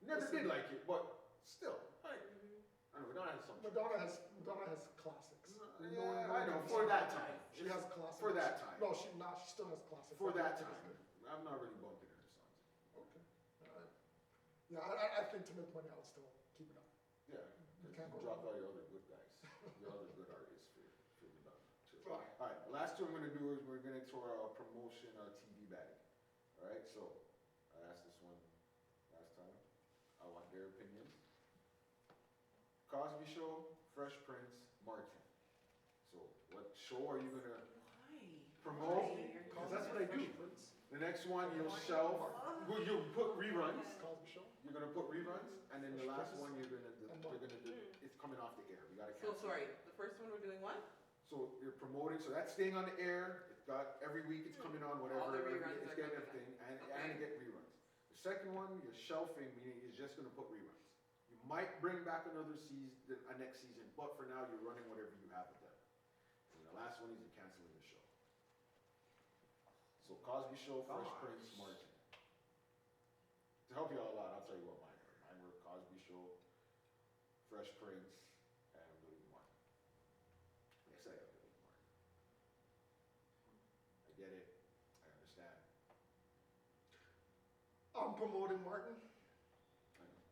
Never did like it, but still, I don't know, Madonna has something. Madonna has classics. Yeah, I know, for that time. She has classics. For that time. No, she not. She still has classics. For that time. I'm not really bumping her songs. Okay. Yeah, I think to make money, I'll still keep it up. Yeah. You can't go Drop wrong. all your other good guys. Your other good artists for Madonna, too. Right. All right, the last two I'm gonna do is we're gonna throw our promotion TV bag. All right, so I asked this one last time. I want their opinions. Cosby Show, Fresh Prince, Martin. So what show are you gonna promote? Because that's what I do. The next one you'll shelf, well, you'll put reruns. Cosby Show. You're gonna put reruns, and then the last one you're gonna do, it's coming off the air. We gotta So cancel. sorry, the first one we're doing what? So you're promoting, so that's staying on the air. It's got every week it's coming on, whatever. All the reruns It's are getting coming everything, and Okay. you get reruns. The second one, you're shelving, meaning you're just gonna put reruns. You might bring back another season, next season, but for now you're running whatever you have with them. And the last one is you're canceling the show. So Cosby Show, Fresh Prince, Martin. To help you all out, I'll tell you what mine were. Mine were Cosby Show, Fresh Prince, and Billy Martin. Yes, I got Billy Martin. I get it. I understand. I'm promoting Martin. I know.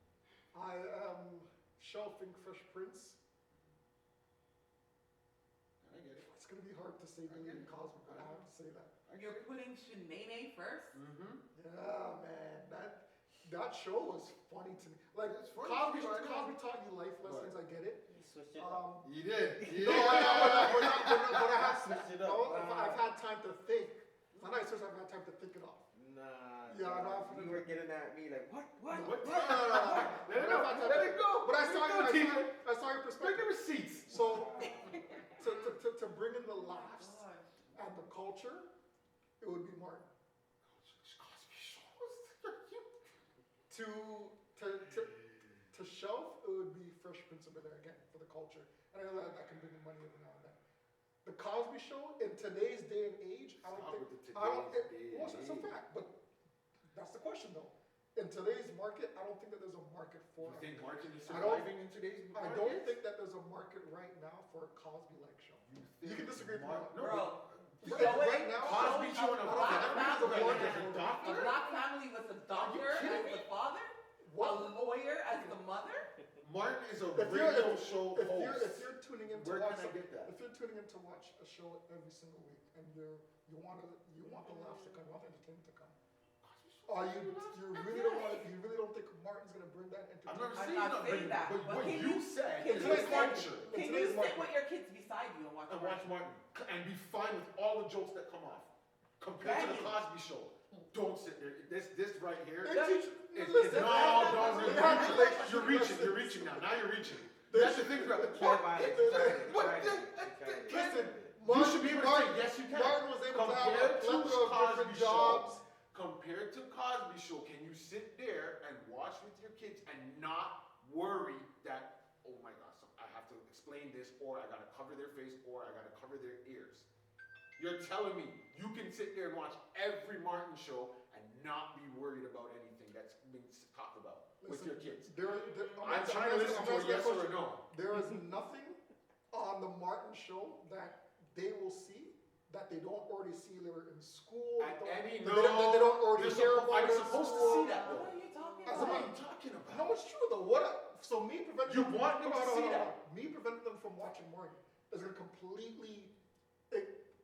I am shelving Fresh Prince. I get it. It's gonna be hard to say Billy and Cosby, but I have to say that. You're putting Shanae first? Mm-hmm. Yeah, man, that show was funny to me. Like It's funny Cosby, to me, I know. Cosby taught you life lessons. I get it. Switch it up. You did. You No, did. but I have Switch it no, up. I've had time to think. It's not like I've had time to think it off. Nah. Yeah, nah, no, you were getting at me like, what? What? No. Let Let it go. But I saw Let it go, teacher. I saw your Bring perspective. the receipts. So to bring in the laughs and the culture, it would be Martin. Cosby Show. To shelf, it would be Fresh Prince of Bel-Air again for the culture. And I know that can bring in money every now and then. The Cosby Show in today's day and age, I don't Stop think. with the I don't. today's day Well, and it's a age. fact, but that's the question though. In today's market, I don't think that there's a market for. You think Martin is I don't- surviving in today's I market? don't think that there's a market right now for a Cosby-like show. You can disagree with me. No, Bro, But show it. right now, Cosby show showing a a black family family. as a A doctor? black family with a doctor kidding as the father? A what? lawyer as the mother? Martin is a If you're- radio show If host. you're tuning in to Where watch, can I get that? if you're tuning in to watch a show every single week and you want the laughs to come, you want the entertainment to come. Or you really don't think Martin's gonna bring that I'm entertainment? not I'm saying not not saying bringing that, but but what can you you- said can is you a say- culture. Can you today's sit market. with your kids beside you and watch And watch Martin and be fine with all the jokes that come off. Compared to the Right. Cosby Show. Don't sit there. This right here. They teach- It's listen, no, don't they have really. relationships. You're reaching now. Now you're reaching. That's the thing about Can't buy it. You tried it. You What? tried it. You tried it. Listen, You should be able to say yes, you can. Martin was able to have a Compared to plethora of different Cosby Show, jobs. compared to Cosby Show, can you sit there and watch with your kids and not worry that, oh my gosh, so I have to explain this, or I gotta cover their face, or I gotta cover their ears? You're telling me you can sit there and watch every Martin show and not be worried about anything that's been talked about with your kids? I'm trying to listen to a yes or a no. There is nothing on the Martin show that they will see that they don't already see either in school. At any that they don't already they're hear suppo- about I'm in supposed to school. see that though. What are you talking As What a are about? you talking about? No, it's true though. So me preventing You want them to hold on, see hold on, that. hold on. Me preventing them from watching Martin is gonna completely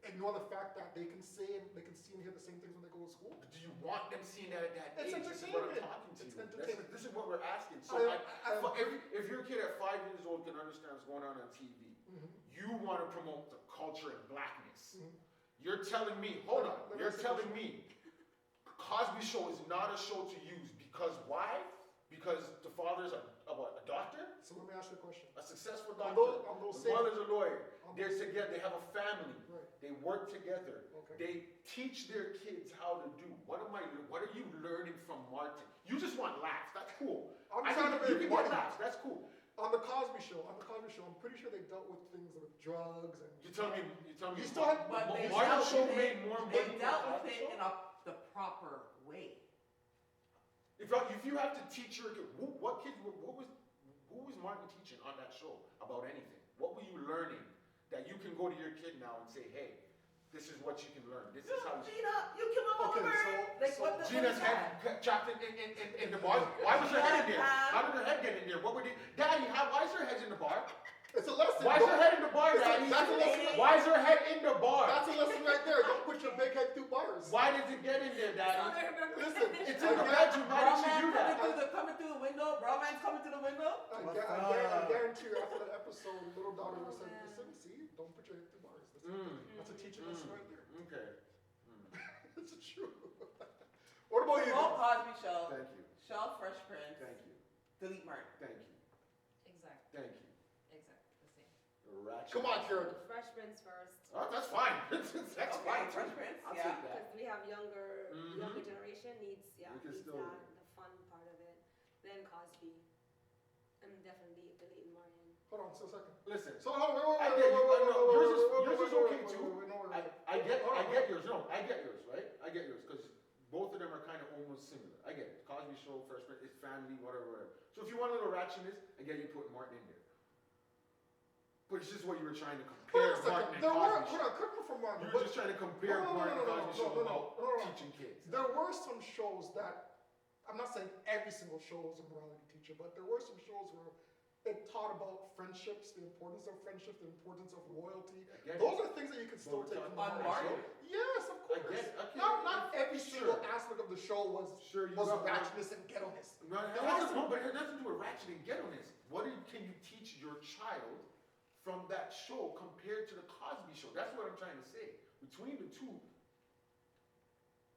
ignore the fact that they can see and hear the same things when they go to school. Do you want them seeing that at that It's age? This is what I'm entertainment. talking to It's you. entertainment. This is what we're asking. So if your kid at 5 years old can understand what's going on TV, Mhm. you want to promote the culture and blackness. Mhm. You're telling me, hold on, Let me you're ask you a telling question. me Cosby Show is not a show to use because why? Because the father's a doctor? So let me ask you a question. A successful On doctor. those The same- mother's a lawyer. on They're those- together. They have a family. Right. They work together. Okay. They teach their kids how to do. What are you learning from Martin? You just want laughs. That's cool. I'm I trying think to you make can get money. laughs. That's cool. On the Cosby Show, I'm pretty sure they dealt with things with drugs and. You tell me. You still have- But they Martin dealt Show with made it, more money. they than dealt with Cosby it Show? in the proper way. If you have to teach your kid, who was Martin teaching on that show about anything? What were you learning that you can go to your kid now and say, hey, this is what you can learn. This is how you. Gina, you killed my Okay, mother. Like, so what the Gina's what is that? head chopped in the bar. Why was her head in there? How did her head get in there? What were they? Daddy, why is her head in the bar? It's a lesson. Why is her head in the bar, Daddy? That's a lesson. Why is her head in the bar? That's a lesson right there. Don't put your big head through bars. Why does it get in there, Daddy? Listen, It's in the bedroom. Why Bro did she do man that? coming through the window. Bro man's coming through the window. I guarantee you, after that episode, little daughter was saying, listen, see, don't put your head through bars. That's a teaching lesson right there. Okay. It's true. What about you? Roll Cosby Show. Thank you. Show Fresh Prince. Thank you. Delete Martin. Thank you. Exactly. Thank you. Exactly the same. Ratchet. Come on, Karen. Fresh Prince first. Oh, that's fine. That's Okay, fine. Fresh Prince. I'll Yeah. take that. Because we have younger Mhm. generation needs We can needs still- that, the fun part of it. Then Cosby. I'm definitely deleting Martin. Hold on, just a second. Listen. So, hold on, I get you. I know. Yours is okay too. I get yours. No, I get yours, right? I get yours because both of them are kind of almost similar. I get it. Cosby Show, Fresh Prince, it's family, whatever. So if you want a little ratchetness, I get you putting Martin in there. But it's just what you were trying to compare Hold on a Martin second. and Cosby Show. Hold on, correct me if I'm wrong. You were but just trying to compare No, no, no, Martin and no, no, Cosby no, Show no, no, about no, no. teaching kids. There were some shows that, I'm not saying every single show was a morality teacher, but there were some shows where it taught about friendships, the importance of friendship, the importance of loyalty. I get it. Those are things that you can still But take we're from talking the on show. Martin? Yes, of I course. get it. Okay. Not every single Sure. aspect of the show was Sure, you was got ratchetness and ghettoness. No, it There has was no, but it has nothing to do with ratchet and ghettoness. Can you teach your child from that show compared to the Cosby Show? That's what I'm trying to say. Between the two,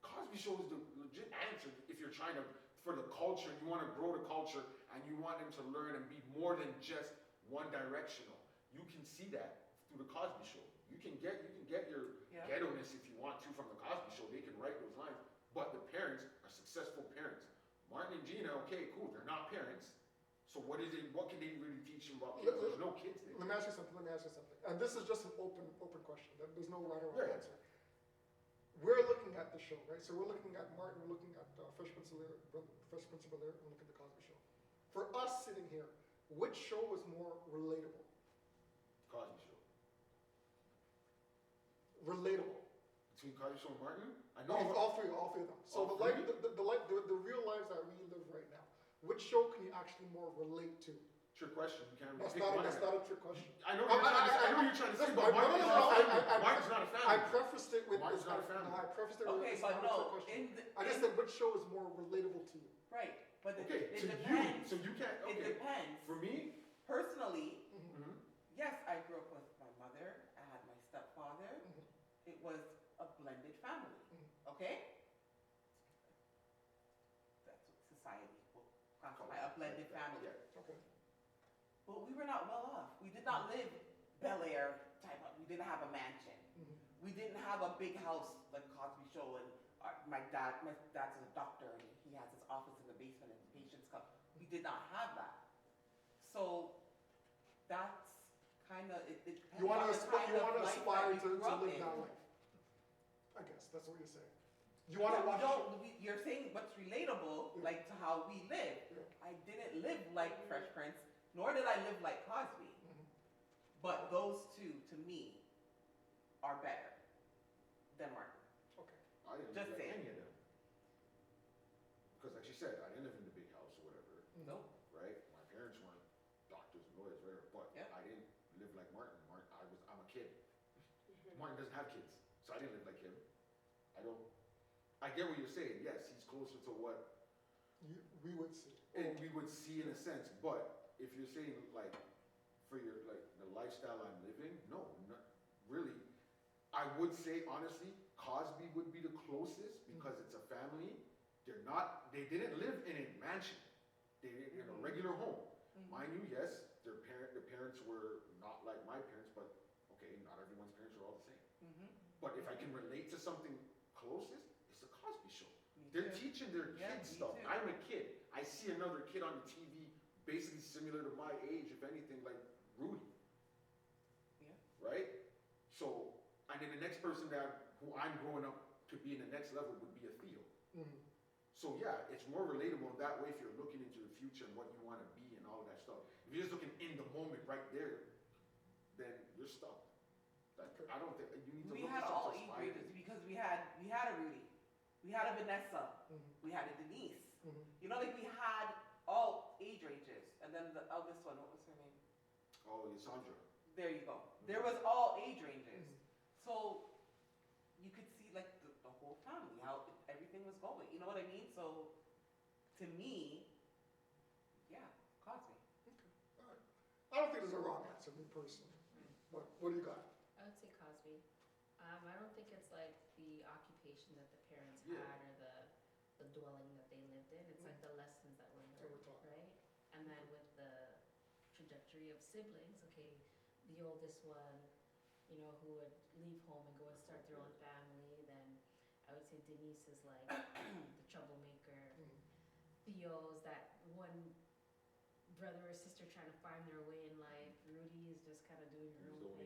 Cosby Show is the legit answer if you're trying to, for the culture, you want to grow the culture and you want them to learn and be more than just one directional. You can see that through the Cosby Show. You can get your Yeah. ghettoness if you want to from the Cosby Show. They can write those lines, but the parents are successful parents. Martin and Gina, okay, cool, they're not parents. So what can they really teach them about kids? There's no kids there. Let me ask you something. And this is just an open question. There's no right or wrong Yeah. answer. We're looking at the show, right? So we're looking at Martin, we're looking at Fresh Prince of Bel-Air, and we're looking at the Cosby Show. For us sitting here, which show was more relatable? Cosby Show. Relatable. Between Cosby Show and Martin? I All, know. all three of them. So All the life, three? the real lives that we live right now, which show can you actually more relate to? Trick question. You can't really That's pick one. not a trick question. I know what you're trying to say, but Martin's not a family. Martin's not a I family. prefaced it with Martin's not a family. No, I prefaced it with Okay, it's but not a trick no, question. in the, I just said which show is more relatable to you. right, but Okay, it to depends. you. So you can't, It okay. depends. For me, Personally, mhm. yes, I grew up with my mother. I had my stepfather. Mhm. It was a blended family. Mhm. Okay? That's what society will classify a blended family. Yeah. Okay. But we were not well off. We did not live Bel Air type of. We didn't have a mansion. Mhm. We didn't have a big house like Cosby Show. And my dad's a doctor and he has his office in the basement and patients come. We did not have that. So that's kind of it. Depends You want on to the kind of life aspire that to we grew up live in. that life. I guess that's what you're saying. You want to Yeah, watch. you're saying what's relatable, Yeah. like to how we live. Yeah. I didn't live like Fresh Prince, nor did I live like Cosby. Mhm. But those two, to me, are better than Martin. Okay. I didn't Just live like saying. any of them. Because like you said, I didn't live in the big house or whatever, Nope. right? My parents weren't doctors and lawyers, whatever, but Yeah. I didn't live like Martin. I'm a kid. Martin doesn't have kids, so I didn't live like him. I get what you're saying. Yes, he's closer to what We would see. we would see in a sense, but if you're saying like for your like the lifestyle I'm living, no, not really. I would say honestly, Cosby would be the closest because it's a family. They didn't live in a mansion. They lived in a regular home. Mind you, yes, their parents were not like my parents, but okay, not everyone's parents are all the same. Mm-hmm. But if I can relate to something closest, it's the Cosby Show. Me They're too. teaching their Yeah, kids me stuff. too. I'm a kid. I see another kid on the TV, basically similar to my age, if anything, like Rudy. Yeah. Right? So, and then the next person who I'm growing up to be in the next level would be a Theo. Mhm. So yeah, it's more relatable that way if you're looking into the future and what you want to be and all of that stuff. If you're just looking in the moment right there, then you're stuck. I don't think you need to We look had at all something age ranges because we had a Rudy, we had a Vanessa, Mhm. we had a Denise. Mhm. You know, like we had all age ranges, and then the eldest one, what was her name? Oh, yeah, Sandra. There you go. There was all age ranges, Mhm. so you could see like the whole family, how everything was going. You know what I mean? So to me, yeah, Cosby. All right. I don't think there's a wrong answer, me personally. What do you got? I would say Cosby. I don't think it's like the occupation that the parents Yeah. had or the dwelling that they lived in. It's like the lessons that were That we're learned, taught. right? And then with the trajectory of siblings, okay, the oldest one, you know, who would leave home and go and start their own family. Then I would say Denise is like the troublemaker. Mhm. Theo's that one brother or sister trying to find their way in life. Rudy is just kind of doing her own He's the only